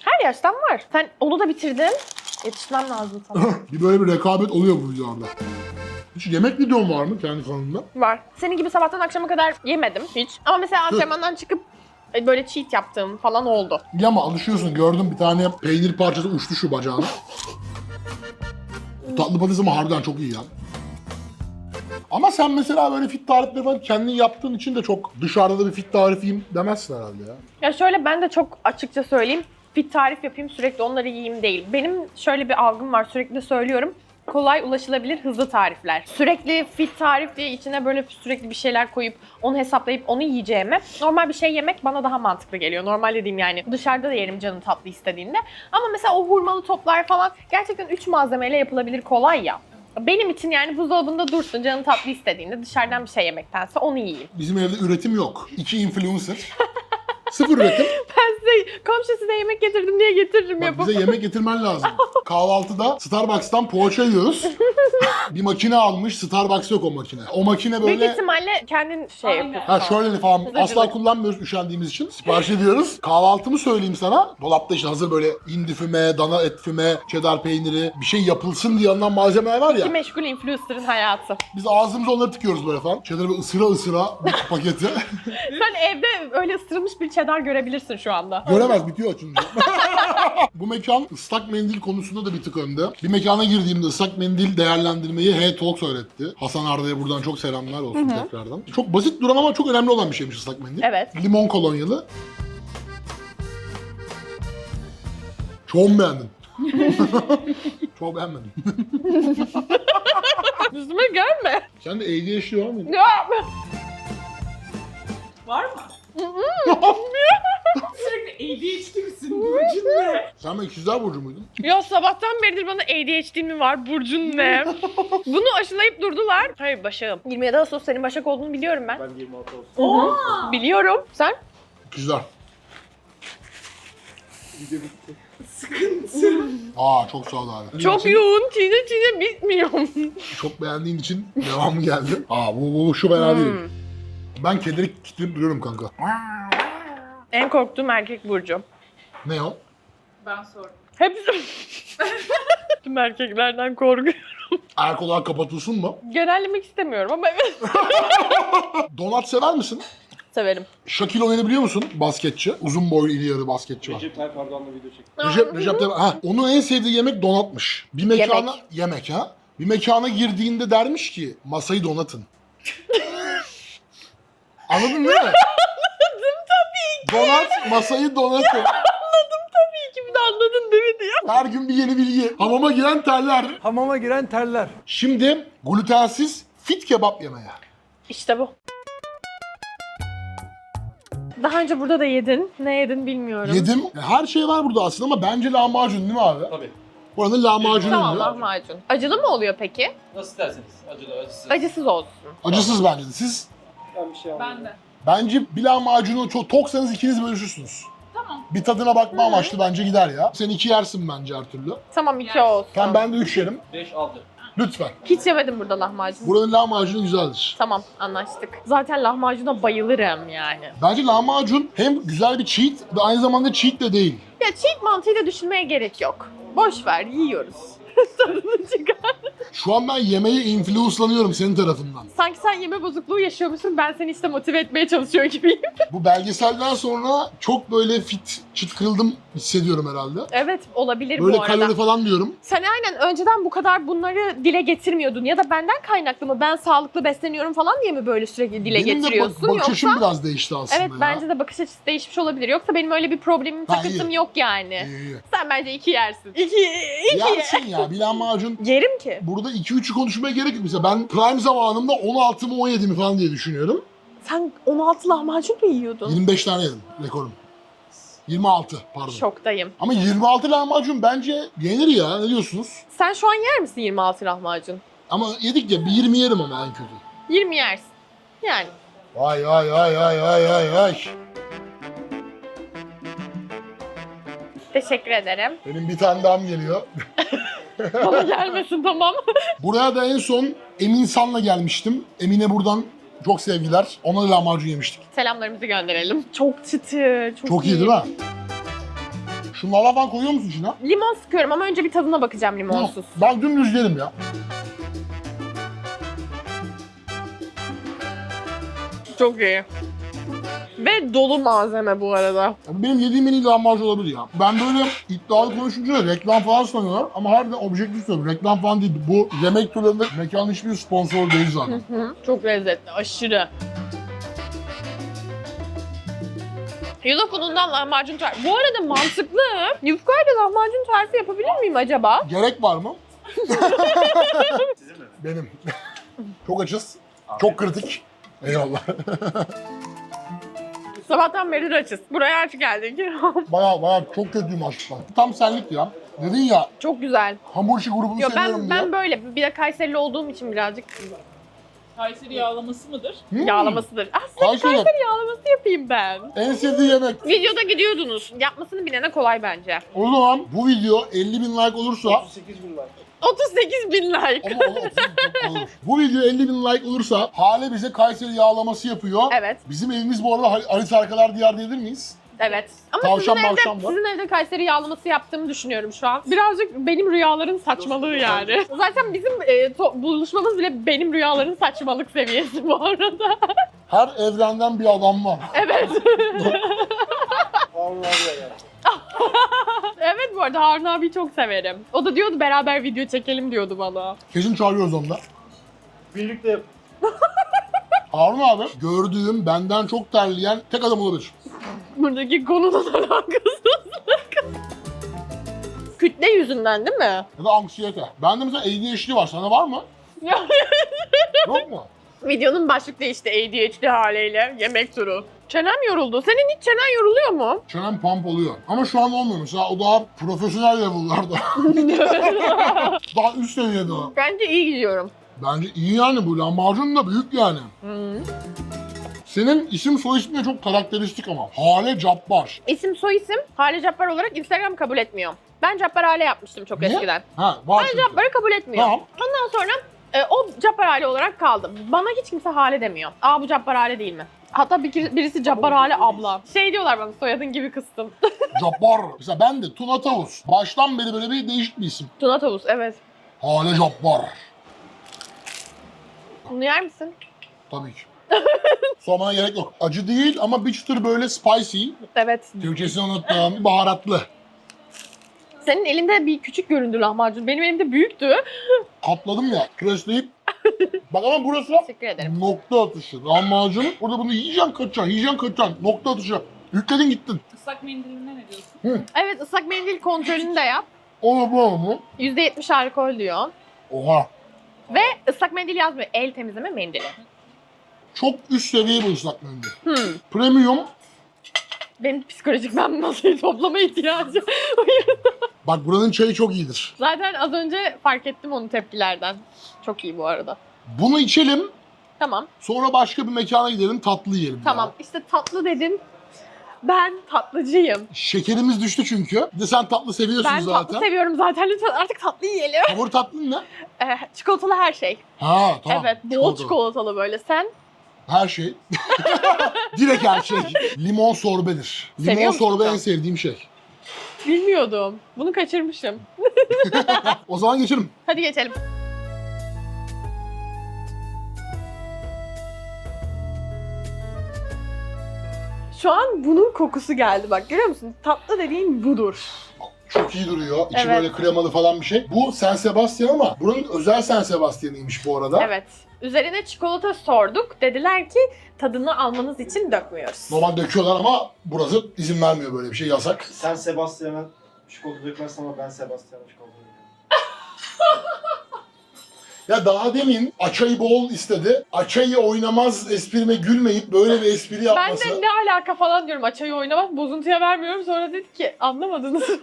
Speaker 2: Her yaştan var. Sen onu da bitirdin. Yetişmem lazım sana.
Speaker 1: Bir böyle bir rekabet oluyor bu videolarda. Hiç yemek videon var mı kendi kanalında?
Speaker 2: Var. Senin gibi sabahtan akşama kadar yemedim hiç. Ama mesela antrenmandan çıkıp böyle cheat yaptığım falan oldu.
Speaker 1: Ya ama alışıyorsun. Gördüm bir tane peynir parçası uçtu şu bacağına. Tatlı patates ama harbiden çok iyi ya. Ama sen mesela böyle fit tarifleri falan kendin yaptığın için de çok dışarıda da bir fit tarifi yiyeyim demezsin herhalde ya.
Speaker 2: Ya şöyle ben de çok açıkça söyleyeyim. Fit tarif yapayım sürekli onları yiyeyim değil. Benim şöyle bir algım var sürekli söylüyorum. Kolay, ulaşılabilir, hızlı tarifler. Sürekli fit tarif diye içine böyle sürekli bir şeyler koyup onu hesaplayıp onu yiyeceğime normal bir şey yemek bana daha mantıklı geliyor. Normal dediğim yani dışarıda da yerim canım tatlı istediğinde. Ama mesela o hurmalı toplar falan gerçekten 3 malzemeyle yapılabilir kolay ya. Benim için yani buzdolabında dursun canım tatlı istediğinde dışarıdan bir şey yemektense onu yiyeyim.
Speaker 1: Bizim evde üretim yok. 2 influencer. Sıfır üretim.
Speaker 2: Ben size komşu size yemek getirdim diye getiririm
Speaker 1: Bak
Speaker 2: yapıp.
Speaker 1: bize yemek getirmen lazım. Kahvaltıda Starbucks'tan poğaça yiyoruz. Bir makine almış. Starbucks yok o makine. O makine
Speaker 2: Büyük
Speaker 1: böyle...
Speaker 2: ihtimalle kendin şey yapıyorsun.
Speaker 1: Ha şöyle falan asla
Speaker 2: Hızlıcılık.
Speaker 1: kullanmıyoruz üşendiğimiz için. Sipariş ediyoruz. Kahvaltımı söyleyeyim sana. Dolapta işte hazır böyle hindi füme, dana et füme, cheddar peyniri bir şey yapılsın diye alınan malzemeler var ya.
Speaker 2: İki meşgul influencer'ın hayatı.
Speaker 1: Biz ağzımıza onları tıkıyoruz böyle falan. Cheddar'ı böyle ısıra ısıra bir paketi.
Speaker 2: Sen evde öyle ısırılmış bir cheddar görebilirsin şu anda.
Speaker 1: Göremez bitiyor açınca. Bu mekan ıslak mendil konusunda da bir tık önde. Bir mekana girdiğimde ıslak mendil değerlendirmeyi H-Talks öğretti. Hasan Arda'ya buradan çok selamlar olsun tekrardan. Çok basit duran ama çok önemli olan bir şeymiş ıslak mendil.
Speaker 2: Evet.
Speaker 1: Limon kolonyalı. Çok beğendim. Çok beğenmedim.
Speaker 2: Üstüme gelme.
Speaker 1: Sen de ADHD var mıydın?
Speaker 2: Ya.
Speaker 3: Var mı? Sürekli ADHD misin? Burcun ne?
Speaker 1: Sen ben ikizler burcu muydun?
Speaker 2: Ya sabahtan beridir bana ADHD mi var? Burcun ne? Bunu aşılayıp durdular. Hayır Başak'ım. 27 Ağustos senin Başak olduğunu biliyorum ben.
Speaker 4: Ben 26 olsun.
Speaker 3: Oo!
Speaker 2: Biliyorum. Sen?
Speaker 1: İkizler.
Speaker 4: Video bitti.
Speaker 3: Sıkıntı.
Speaker 1: Aa çok sağ ol abi.
Speaker 2: Çok yoğun. Çiğne çiğne bitmiyor.
Speaker 1: Çok beğendiğin için devamı geldi. Aa bu şu fena değil. Ben kederi kilitleyip duruyorum kanka.
Speaker 2: En korktuğum erkek burcu.
Speaker 1: Ne o?
Speaker 3: Ben sordum.
Speaker 2: Hepsi... Tüm erkeklerden korkuyorum.
Speaker 1: Erk olarak kapatılsın mı?
Speaker 2: Genellemek istemiyorum ama evet.
Speaker 1: Donat sever misin?
Speaker 2: Severim.
Speaker 1: Shaquille O'Neal'i biliyor musun? Basketçi. Uzun boylu iri yarı basketçi var.
Speaker 4: Recep Tayyip Erdoğan'la video çektim.
Speaker 1: Recep Tayyip. Ha, onun en sevdiği yemek donatmış. Bir mekana yemek ha. Bir mekana girdiğinde dermiş ki masayı donatın. Anladın değil mi?
Speaker 2: Anladım tabii ki.
Speaker 1: Donat masayı donatın.
Speaker 2: Tabii ki bir de anladım
Speaker 1: Her gün bir yeni bilgi. Hamama giren terler.
Speaker 5: Hamama giren terler.
Speaker 1: Şimdi glutensiz fit kebap yemeye.
Speaker 2: İşte bu. Daha önce burada da yedin. Ne yedin bilmiyorum.
Speaker 1: Yedim. Her şey var burada aslında ama bence lahmacun değil mi abi?
Speaker 4: Tabii.
Speaker 1: Buranın lahmacunu
Speaker 2: Tamam,
Speaker 1: ünlü.
Speaker 2: lahmacun. Acılı mı oluyor peki?
Speaker 4: Nasıl isterseniz. Acılı, acısız.
Speaker 2: Acısız olsun.
Speaker 1: Acısız bence de. Siz
Speaker 5: Ben bir şey
Speaker 3: Ben de.
Speaker 1: bence bir lahmacunu çok toksanız ikiniz bölüşürsünüz.
Speaker 3: Tamam.
Speaker 1: Bir tadına bakma amaçlı bence gider ya. Sen 2 yersin bence her türlü.
Speaker 2: Tamam, 2 olsun.
Speaker 1: Ben de 3 yerim.
Speaker 4: 5-6.
Speaker 1: Lütfen.
Speaker 2: Hiç yemedim burada lahmacun.
Speaker 1: Buranın lahmacunu güzeldir.
Speaker 2: Tamam, anlaştık. Zaten lahmacuna bayılırım yani.
Speaker 1: Bence lahmacun hem güzel bir cheat ve aynı zamanda cheat de değil.
Speaker 2: Ya cheat mantığıyla düşünmeye gerek yok. Boş ver, yiyoruz. Tadını çıkar.
Speaker 1: Şu an ben yemeğe influence'lanıyorum senin tarafından.
Speaker 2: Sanki sen yeme bozukluğu yaşıyormuşsun, ben seni işte motive etmeye çalışıyor gibiyim.
Speaker 1: Bu belgeselden sonra çok böyle fit, çıt kırıldım hissediyorum herhalde.
Speaker 2: Evet, olabilir
Speaker 1: Böyle
Speaker 2: bu arada.
Speaker 1: kalori falan diyorum.
Speaker 2: Sen aynen önceden bu kadar bunları dile getirmiyordun ya da benden kaynaklı mı, ben sağlıklı besleniyorum falan diye mi böyle sürekli dile
Speaker 1: Benim de
Speaker 2: getiriyorsun
Speaker 1: bakış açım
Speaker 2: yoksa?
Speaker 1: biraz değişti aslında
Speaker 2: Evet,
Speaker 1: ya.
Speaker 2: bence de bakış açısı değişmiş olabilir. Yoksa benim öyle bir problemim,
Speaker 1: Ha,
Speaker 2: takıntım
Speaker 1: iyi.
Speaker 2: yok yani.
Speaker 1: İyi.
Speaker 2: Sen bence 2 yersin. 2
Speaker 1: Yersin ya bir lahmacun.
Speaker 2: Yerim ki.
Speaker 1: Burada 2-3'ü konuşmaya gerek yok. Mesela ben prime zamanımda 16 mı 17 mi falan diye düşünüyorum.
Speaker 2: Sen 16 lahmacun mu yiyordun?
Speaker 1: 25 tane yedim rekorum. 26 pardon.
Speaker 2: Şoktayım.
Speaker 1: Ama 26 lahmacun bence yenir ya, ne diyorsunuz?
Speaker 2: Sen şu an yer misin 26 lahmacun?
Speaker 1: Ama yedik ya bir 20 yerim ama en kötü.
Speaker 2: 20 yersin. Yani.
Speaker 1: Vay vay vay vay vay vay vay.
Speaker 2: Teşekkür ederim.
Speaker 1: Benim bir tane daha geliyor.
Speaker 2: Bana gelmesin, tamam.
Speaker 1: Buraya da en son Emin San'la gelmiştim. Emin'e buradan çok sevgiler. Ona da lahmacun yemiştik.
Speaker 2: Selamlarımızı gönderelim. Çok çıtır,
Speaker 1: Çok iyi değil mi? Şunu falan koyuyor musun içine?
Speaker 2: Limon sıkıyorum ama önce bir tadına bakacağım limonsuz.
Speaker 1: Ben dümdüz yerim ya.
Speaker 2: Çok iyi. Ve dolu malzeme bu arada.
Speaker 1: Benim yediğim en iyi lahmacun olabilir ya. Ben böyle iddialı konuşunca da reklam falan sanıyorlar ama harbiden objektif söylüyorum. Reklam falan değil. Bu yemek turlarında mekanın hiçbir sponsor değil zaten.
Speaker 2: Hı, çok lezzetli, aşırı. Yulaf unundan lahmacun tarifi. Bu arada mantıklı. Yufkayla lahmacun tarifi yapabilir miyim acaba?
Speaker 1: Gerek var mı?
Speaker 4: Sizin mi?
Speaker 1: Benim. Çok açız. Çok kritik. Eyvallah.
Speaker 2: Sabahtan beri açız. Buraya aç geldik.
Speaker 1: Baya çok kötüyüm aslında. Tam senlik ya. Dedin ya
Speaker 2: Çok güzel.
Speaker 1: hamur işi grubunu
Speaker 2: Yo,
Speaker 1: seviyorum
Speaker 2: ben
Speaker 1: diye.
Speaker 2: böyle bir de Kayserili olduğum için birazcık
Speaker 3: Kayseri yağlaması mıdır?
Speaker 2: yağlamasıdır. Aslında
Speaker 1: Kayseri.
Speaker 2: Kayseri yağlaması yapayım ben.
Speaker 1: En sevdiği yemek.
Speaker 2: Videoda gidiyordunuz. Yapmasını bilene kolay bence.
Speaker 1: O zaman bu video 50.000 like olursa
Speaker 5: 38 bin like.
Speaker 2: 38 bin like.
Speaker 1: olur. Bu video 50.000 like olursa Hale bize Kayseri yağlaması yapıyor.
Speaker 2: Evet,
Speaker 1: Bizim evimiz bu arada Halit Arkalar Diyar diyebilir miyiz?
Speaker 2: evet. Ama
Speaker 1: Tavşan
Speaker 2: sizin
Speaker 1: mavşan
Speaker 2: evde,
Speaker 1: var.
Speaker 2: sizin evde Kayseri yağlaması yaptığımı düşünüyorum şu an. Birazcık benim rüyaların saçmalığı yani. Zaten bizim buluşmamız bile benim rüyaların saçmalık seviyesi bu arada.
Speaker 1: Her evrenden bir adam var.
Speaker 2: Evet.
Speaker 5: Harun abiye geldi.
Speaker 2: Evet, bu arada Harun abiyi çok severim. O da diyordu beraber video çekelim diyordu bana.
Speaker 1: Kesin çağırıyoruz onu da.
Speaker 5: Birlikte yap.
Speaker 1: Harun abi gördüğüm benden çok terleyen tek adam olabilir.
Speaker 2: Buradaki konunun alakasızlık. Kütle yüzünden değil mi?
Speaker 1: Ya da anksiyete. Bende mesela ADHD var. Sana var mı? Yok mu?
Speaker 2: Videonun başlık değişti ADHD haliyle. Yemek turu. Çenem yoruldu. Senin hiç çenen yoruluyor mu?
Speaker 1: Çenem pump oluyor. Ama şu an olmuyor. Mesela o daha profesyonel level'larda. Daha üst seviyede o.
Speaker 2: Bence iyi gidiyorum.
Speaker 1: Bence iyi yani bu. Lahmacun da büyük yani.
Speaker 2: Hı.
Speaker 1: Senin isim soy ismin de çok karakteristik ama. Hale Cabbar.
Speaker 2: İsim soy isim Hale Cabbar olarak Instagram kabul etmiyor. Ben Cabbar Hale yapmıştım çok
Speaker 1: Ne?
Speaker 2: eskiden.
Speaker 1: Ha var
Speaker 2: Ben
Speaker 1: çünkü.
Speaker 2: Cabbar'ı kabul etmiyor.
Speaker 1: Tamam.
Speaker 2: Ondan sonra o Cabbar Hale olarak kaldı. Bana hiç kimse Hale demiyor. Aa, bu Cabbar Hale değil mi? Hatta birisi Cabbar Hale abla. Şey diyorlar bana, soyadın gibi kıstım.
Speaker 1: Cabbar. Mesela ben de Tuna Tavus. Baştan beri böyle bir değişik bir isim.
Speaker 2: Tuna tavus, evet.
Speaker 1: Hale Cabbar.
Speaker 2: Bunu yer misin?
Speaker 1: Tabii ki. Sormana gerek yok. Acı değil ama bir çıtır böyle spicy.
Speaker 2: Evet.
Speaker 1: Türkçesini unuttum. Baharatlı.
Speaker 2: Senin elinde bir küçük göründü lahmacun. Benim elimde büyüktü.
Speaker 1: Katladım ya. Kresleyip. Bak ama burası
Speaker 2: Teşekkür ederim.
Speaker 1: nokta atışı. Lahmacun. Burada bunu yiyeceksin kaçacaksın. Yiyeceksin kaçacaksın. Nokta atışı. Yükledin gittin.
Speaker 3: Islak mendiline ne diyorsun?
Speaker 2: Evet, ıslak mendil kontrolünü de yap.
Speaker 1: O bu mu?
Speaker 2: %70 alkol diyor.
Speaker 1: Oha.
Speaker 2: Ve ıslak mendil yazmıyor. El temizleme mendili.
Speaker 1: Çok üst seviye bir ıslak mendil. Premium.
Speaker 2: Benim psikolojik ben masayı toplama ihtiyacı.
Speaker 1: Bak buranın çayı çok iyidir.
Speaker 2: Zaten az önce fark ettim onun tepkilerden. Çok iyi bu arada.
Speaker 1: Bunu içelim.
Speaker 2: Tamam.
Speaker 1: Sonra başka bir mekana gidelim tatlı yiyelim.
Speaker 2: Tamam.
Speaker 1: Ya.
Speaker 2: İşte tatlı dedin. Ben tatlıcıyım.
Speaker 1: Şekerimiz düştü çünkü. Bir de sen tatlı seviyorsun
Speaker 2: Ben
Speaker 1: zaten.
Speaker 2: tatlı seviyorum zaten. Lütfen artık tatlı yiyelim.
Speaker 1: Favori tatlın ne?
Speaker 2: Çikolatalı her şey.
Speaker 1: Ha tamam.
Speaker 2: Evet. Bol çikolatalı böyle. Sen?
Speaker 1: Her şey. Direkt her şey. Limon sorbedir.
Speaker 2: Seviyor
Speaker 1: Limon
Speaker 2: musun
Speaker 1: sorbe
Speaker 2: sen?
Speaker 1: en sevdiğim şey.
Speaker 2: Bilmiyordum. Bunu kaçırmışım.
Speaker 1: O zaman geçelim.
Speaker 2: Hadi geçelim. Şu an bunun kokusu geldi bak, görüyor musun? Tatlı dediğin budur.
Speaker 1: Çok iyi duruyor. İçi
Speaker 2: Evet.
Speaker 1: böyle kremalı falan bir şey. Bu San Sebastian ama bunun özel San Sebastian'ıymış bu arada.
Speaker 2: Evet. Üzerine çikolata sorduk. Dediler ki tadını almanız için dökmüyoruz.
Speaker 1: Normal döküyorlar ama burası izin vermiyor, böyle bir şey yasak.
Speaker 5: Sen Sebastian'a çikolata dökmezsin ama ben Sebastian'a çikolata dökerim.
Speaker 1: Ya daha demin Açay'ı bol istedi. Açay'ı oynamaz esprime gülmeyip böyle bir espri
Speaker 2: Ben
Speaker 1: yapması.
Speaker 2: de ne alaka falan diyorum. Açayı oynamak, bozuntuya vermiyorum. Sonra dedi ki anlamadınız mı?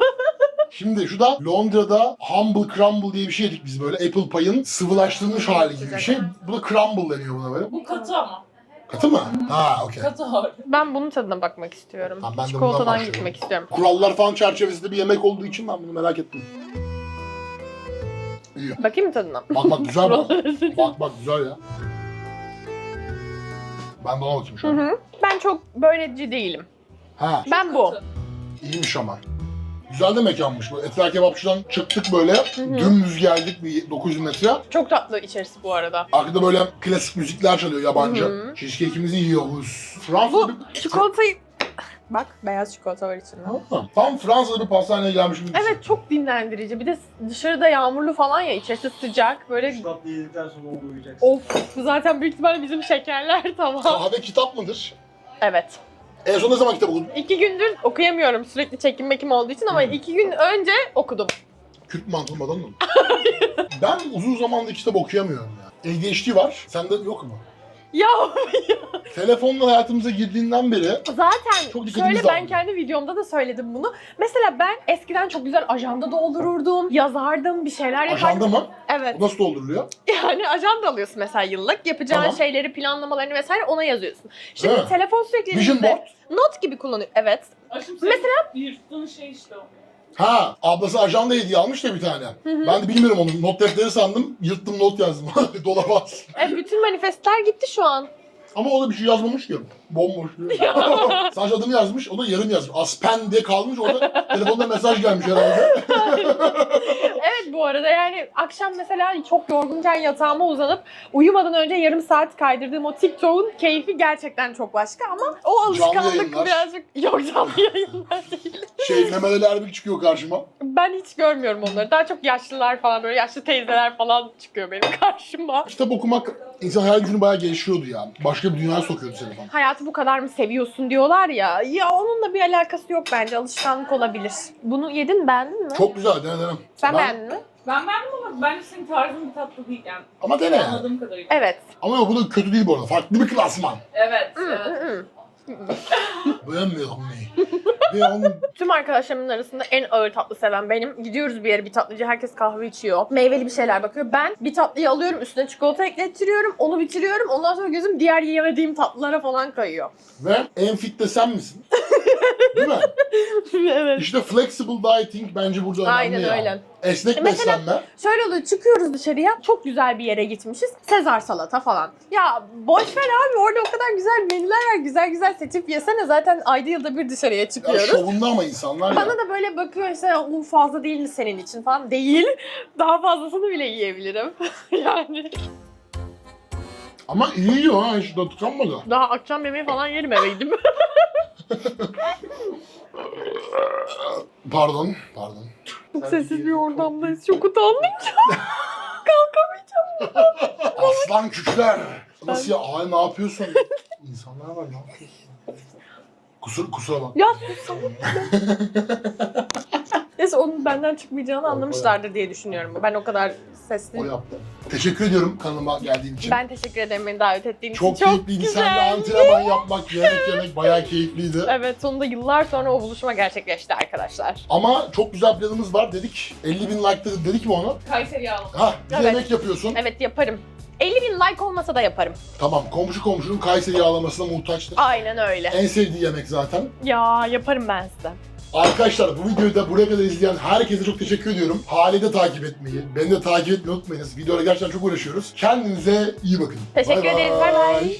Speaker 1: Şimdi şu da Londra'da Humble Crumble diye bir şey yedik biz böyle. Apple payın sıvılaştırılmış hali gibi bir şey. Bu da crumble deniyor buna böyle.
Speaker 3: Bu katı ama.
Speaker 1: Katı mı? Ha okey.
Speaker 3: Katı hali.
Speaker 2: Ben bunun tadına bakmak istiyorum.
Speaker 1: Tamam, ben de bundan
Speaker 2: Çikolatadan
Speaker 1: başlıyorum.
Speaker 2: gitmek istiyorum.
Speaker 1: Kurallar falan çerçevesinde bir yemek olduğu için ben bunu merak ettim. İyi.
Speaker 2: Bakayım mı tadına?
Speaker 1: Bak güzel bak. Bak güzel ya. Ben de ona bakayım şu
Speaker 2: Hı
Speaker 1: an.
Speaker 2: hı. Ben çok böyleci değilim.
Speaker 1: Ha
Speaker 2: Ben bu.
Speaker 3: Katı.
Speaker 1: iyiymiş ama. Güzel de mekanmış. Böyle Etler Kebapçı'dan çıktık böyle. Dümdüz geldik bir 900 metre.
Speaker 2: Çok tatlı içerisi bu arada.
Speaker 1: Arkada böyle klasik müzikler çalıyor yabancı.
Speaker 2: Hı.
Speaker 1: Cheesecake'imizi yiyoruz. Fransa'da
Speaker 2: Bu
Speaker 1: bir...
Speaker 2: çikolatayı... Bak beyaz çikolata var içinde.
Speaker 1: Ha, tam Fransa'da bir pastaneye gelmişim gibi.
Speaker 2: Evet, çok dinlendirici. Bir de dışarıda yağmurlu falan ya, içerisi sıcak. Böyle
Speaker 5: Şu tatlı yedikten sonra onu uyuyacaksın.
Speaker 2: of, bu zaten büyük ihtimalle bizim şekerler tamam.
Speaker 1: Kahve kitap mıdır?
Speaker 2: Evet.
Speaker 1: En son ne zaman kitap okudun?
Speaker 2: 2 gündür okuyamıyorum sürekli çekim mekim olduğu için ama 2 gün önce okudum.
Speaker 1: Kürt mantılmadan mı? Ben uzun zamandır kitap okuyamıyorum ya. ADHD var. Sende yok mu?
Speaker 2: Ya
Speaker 1: Telefonla hayatımıza girdiğinden beri
Speaker 2: zaten
Speaker 1: Çok dikkatimiz
Speaker 2: şöyle, ben
Speaker 1: dağılıyor.
Speaker 2: kendi videomda da söyledim bunu. Mesela ben eskiden çok güzel ajanda doldururdum, yazardım, bir şeyler yapardım.
Speaker 1: ajanda mı?
Speaker 2: Evet.
Speaker 1: O nasıl dolduruluyor?
Speaker 2: Yani ajanda alıyorsun mesela yıllık. Yapacağın
Speaker 1: Tamam.
Speaker 2: şeyleri, planlamalarını vesaire ona yazıyorsun. Şimdi
Speaker 1: Evet.
Speaker 2: telefon sürekli
Speaker 1: Vision
Speaker 2: elimizde.
Speaker 1: board.
Speaker 2: Not gibi kullanıyor. Evet.
Speaker 3: Aşkım mesela yırttığın şey işte o.
Speaker 1: Ha, ablası ajanda hediye almış da bir tane. Ben de bilmiyorum onu. Not defteri sandım. Yırttım, not yazdım. Dolaba as.
Speaker 2: Bütün manifestler gitti şu an.
Speaker 1: Ama o da bir şey yazmamış ki. Bomboş diyor. Sadece adını yazmış, o da yarım yazmış. Aspen diye kalmış, orada telefonda mesaj gelmiş herhalde.
Speaker 2: Evet, bu arada yani akşam mesela çok yorgunken yatağıma uzanıp uyumadan önce yarım saat kaydırdığım o TikTok'un keyfi gerçekten çok başka ama o alışkanlık
Speaker 1: yayınlar.
Speaker 2: birazcık yok, canlı yayınlar değil.
Speaker 1: Mehmet Ali Erbil çıkıyor karşıma.
Speaker 2: Ben hiç görmüyorum onları. Daha çok yaşlılar falan, böyle yaşlı teyzeler falan çıkıyor benim karşıma.
Speaker 1: Kitap okumak insan hayal gücünü bayağı geliştiriyordu ya. Başka bir dünyaya sokuyordu seni falan.
Speaker 2: Hayatı bu kadar mı seviyorsun diyorlar ya. Ya onunla bir alakası yok bence. Alışkanlık olabilir. Bunu yedin, beğendin mi?
Speaker 1: Çok güzel, dene.
Speaker 2: Sen
Speaker 1: Ben-
Speaker 2: beğendin mi?
Speaker 3: Ben beğendim ama bence senin tarzın bir tatlı değil yani.
Speaker 1: Ama dene yani.
Speaker 3: Anladığım kadarıyla.
Speaker 2: Evet.
Speaker 1: Ama yok, bu da kötü değil bu arada. Farklı bir klasman.
Speaker 3: Evet.
Speaker 2: Hı,
Speaker 3: evet.
Speaker 2: hı, hı.
Speaker 1: Beğenmiyorum neyi. Ve onun
Speaker 2: Tüm arkadaşlarımın arasında en ağır tatlı seven benim. Gidiyoruz bir yere, bir tatlıcı, herkes kahve içiyor. Meyveli bir şeyler bakıyor. Ben bir tatlıyı alıyorum, üstüne çikolata eklettiriyorum, onu bitiriyorum. Ondan sonra gözüm diğer yiyemediğim tatlılara falan kayıyor.
Speaker 1: ve en fit de sen misin? Değil mi?
Speaker 2: Evet.
Speaker 1: İşte flexible dieting bence burada önemli
Speaker 2: Aynen
Speaker 1: ya.
Speaker 2: öyle.
Speaker 1: Esnek
Speaker 2: Mesela-
Speaker 1: beslenme.
Speaker 2: Şöyle oluyor, çıkıyoruz dışarıya, çok güzel bir yere gitmişiz. Sezar salata falan. Ya boş ver abi, orada o kadar güzel menüler var, güzel güzel seçip yesene, zaten ayda yılda bir dışarıya
Speaker 1: Ya
Speaker 2: çıkıyoruz.
Speaker 1: şovunda ama insanlar
Speaker 2: Bana
Speaker 1: ya.
Speaker 2: da böyle bakıyor işte, o fazla değil mi senin için falan. Değil. Daha fazlasını bile yiyebilirim. Yani
Speaker 1: Ama iyi yiyor ha, hiç de tıkanmadı.
Speaker 2: daha akşam yemeği falan yerim, eve gidip.
Speaker 1: Pardon.
Speaker 2: Çok sessiz bir ortamdayız. Çok utandım.
Speaker 1: Aslan kükler. Nasıl ya? Ay ne yapıyorsun? İnsanlar var, ne yapıyorsun? Kusura bak.
Speaker 2: Ya susam. Neyse onun benden çıkmayacağını anlamışlardır diye düşünüyorum. Ben o kadar sesli.
Speaker 1: O yaptı. Teşekkür ediyorum kanalıma geldiğin için.
Speaker 2: Ben teşekkür ederim beni davet ettiğin için.
Speaker 1: Çok keyifliydi. Sen de antrenman yapmak, yemek yemek bayağı keyifliydi.
Speaker 2: Evet, sonunda yıllar sonra o buluşma gerçekleşti arkadaşlar.
Speaker 1: Ama çok güzel planımız var dedik. 50.000 like dedik mi onu?
Speaker 3: Kayseri yağlama.
Speaker 1: Ha, bir
Speaker 2: Evet.
Speaker 1: yemek yapıyorsun.
Speaker 2: Evet, yaparım. 50.000 like olmasa da yaparım.
Speaker 1: Tamam, komşu komşunun Kayseri yağlamasına muhtaçtır.
Speaker 2: Aynen öyle.
Speaker 1: En sevdiği yemek zaten.
Speaker 2: Ya yaparım ben size.
Speaker 1: Arkadaşlar bu videoyu da buraya kadar izleyen herkese çok teşekkür ediyorum. Hale de takip etmeyi, beni de takip etmeyi unutmayınız. Videoyla gerçekten çok uğraşıyoruz. Kendinize iyi bakın.
Speaker 2: Teşekkür
Speaker 1: Bay bay.
Speaker 2: ederiz. Bay bay.